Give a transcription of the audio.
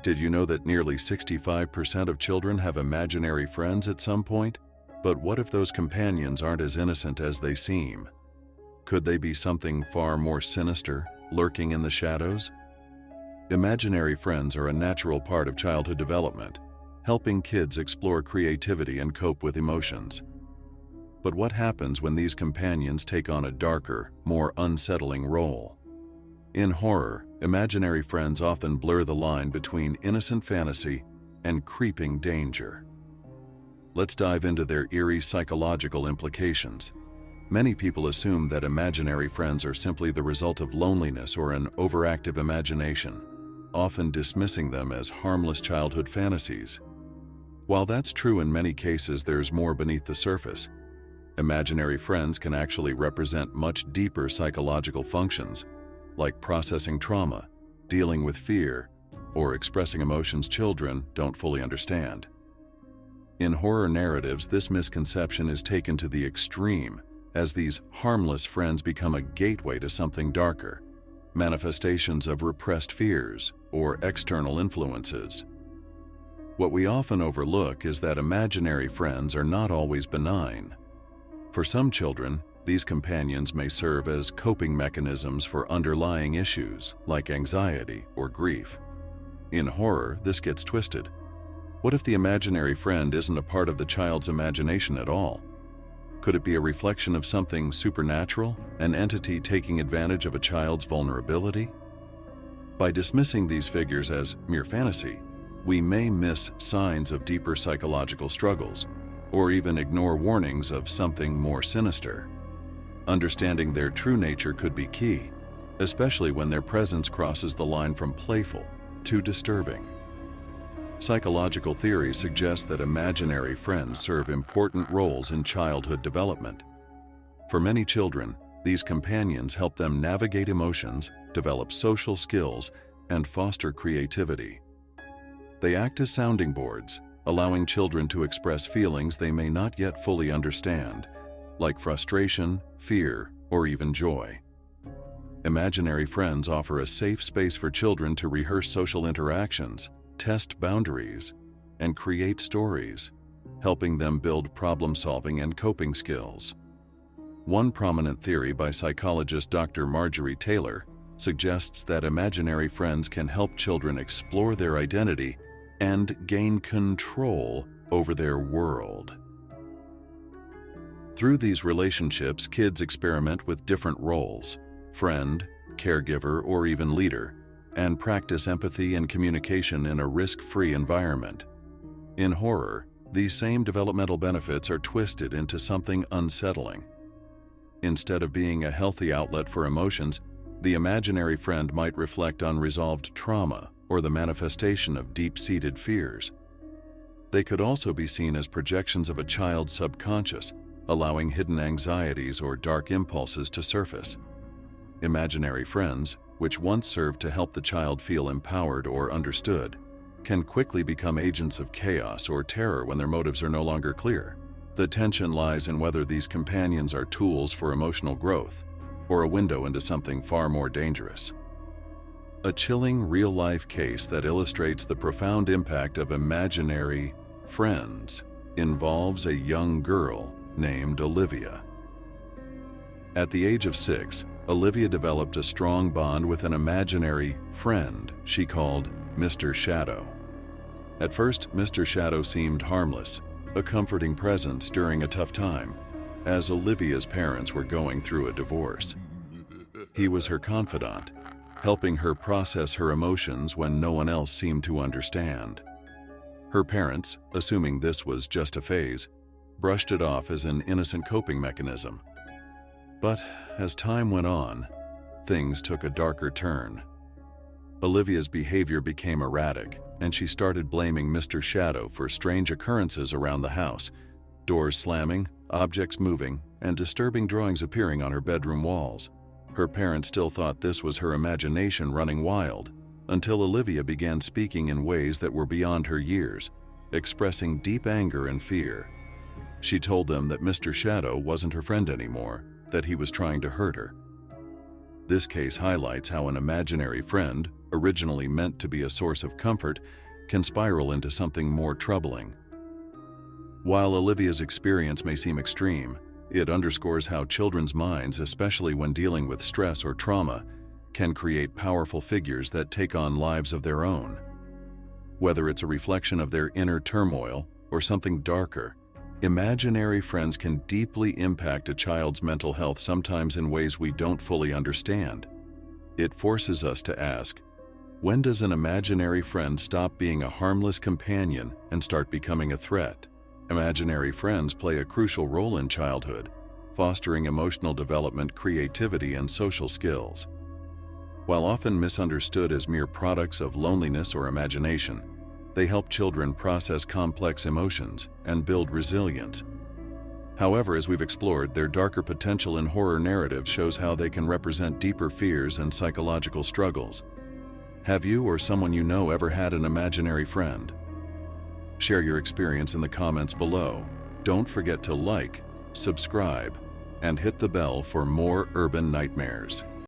Did you know that nearly 65% of children have imaginary friends at some point? But what if those companions aren't as innocent as they seem? Could they be something far more sinister, lurking in the shadows? Imaginary friends are a natural part of childhood development, helping kids explore creativity and cope with emotions. But what happens when these companions take on a darker, more unsettling role? In horror, imaginary friends often blur the line between innocent fantasy and creeping danger. Let's dive into their eerie psychological implications. Many people assume that imaginary friends are simply the result of loneliness or an overactive imagination, often dismissing them as harmless childhood fantasies. While that's true in many cases, there's more beneath the surface. Imaginary friends can actually represent much deeper psychological functions, like processing trauma, dealing with fear, or expressing emotions children don't fully understand. In horror narratives, this misconception is taken to the extreme, as these harmless friends become a gateway to something darker, manifestations of repressed fears or external influences. What we often overlook is that imaginary friends are not always benign. For some children, these companions may serve as coping mechanisms for underlying issues like anxiety or grief. In horror, this gets twisted. What if the imaginary friend isn't a part of the child's imagination at all? Could it be a reflection of something supernatural, an entity taking advantage of a child's vulnerability? By dismissing these figures as mere fantasy, we may miss signs of deeper psychological struggles, or even ignore warnings of something more sinister. Understanding their true nature could be key, especially when their presence crosses the line from playful to disturbing. Psychological theories suggest that imaginary friends serve important roles in childhood development. For many children, these companions help them navigate emotions, develop social skills, and foster creativity. They act as sounding boards, allowing children to express feelings they may not yet fully understand, like frustration, fear, or even joy. Imaginary friends offer a safe space for children to rehearse social interactions, test boundaries, and create stories, helping them build problem-solving and coping skills. One prominent theory by psychologist Dr. Marjorie Taylor suggests that imaginary friends can help children explore their identity and gain control over their world. Through these relationships, kids experiment with different roles, friend, caregiver, or even leader, and practice empathy and communication in a risk-free environment. In horror, these same developmental benefits are twisted into something unsettling. Instead of being a healthy outlet for emotions, the imaginary friend might reflect unresolved trauma or the manifestation of deep-seated fears. They could also be seen as projections of a child's subconscious, allowing hidden anxieties or dark impulses to surface. Imaginary friends, which once served to help the child feel empowered or understood, can quickly become agents of chaos or terror when their motives are no longer clear. The tension lies in whether these companions are tools for emotional growth or a window into something far more dangerous. A chilling real-life case that illustrates the profound impact of imaginary friends involves a young girl named Olivia. At the age of 6, Olivia developed a strong bond with an imaginary friend she called Mr. Shadow. At first, Mr. Shadow seemed harmless, a comforting presence during a tough time, as Olivia's parents were going through a divorce. He was her confidant, helping her process her emotions when no one else seemed to understand. Her parents, assuming this was just a phase, brushed it off as an innocent coping mechanism. But as time went on, things took a darker turn. Olivia's behavior became erratic, and she started blaming Mr. Shadow for strange occurrences around the house, doors slamming, objects moving, and disturbing drawings appearing on her bedroom walls. Her parents still thought this was her imagination running wild, until Olivia began speaking in ways that were beyond her years, expressing deep anger and fear. She told them that Mr. Shadow wasn't her friend anymore, that he was trying to hurt her. This case highlights how an imaginary friend, originally meant to be a source of comfort, can spiral into something more troubling. While Olivia's experience may seem extreme, it underscores how children's minds, especially when dealing with stress or trauma, can create powerful figures that take on lives of their own. Whether it's a reflection of their inner turmoil or something darker, imaginary friends can deeply impact a child's mental health, sometimes in ways we don't fully understand. It forces us to ask, when does an imaginary friend stop being a harmless companion and start becoming a threat? Imaginary friends play a crucial role in childhood, fostering emotional development, creativity, and social skills. While often misunderstood as mere products of loneliness or imagination, they help children process complex emotions and build resilience. However, as we've explored, their darker potential in horror narratives shows how they can represent deeper fears and psychological struggles. Have you or someone you know ever had an imaginary friend? Share your experience in the comments below. Don't forget to like, subscribe, and hit the bell for more urban nightmares.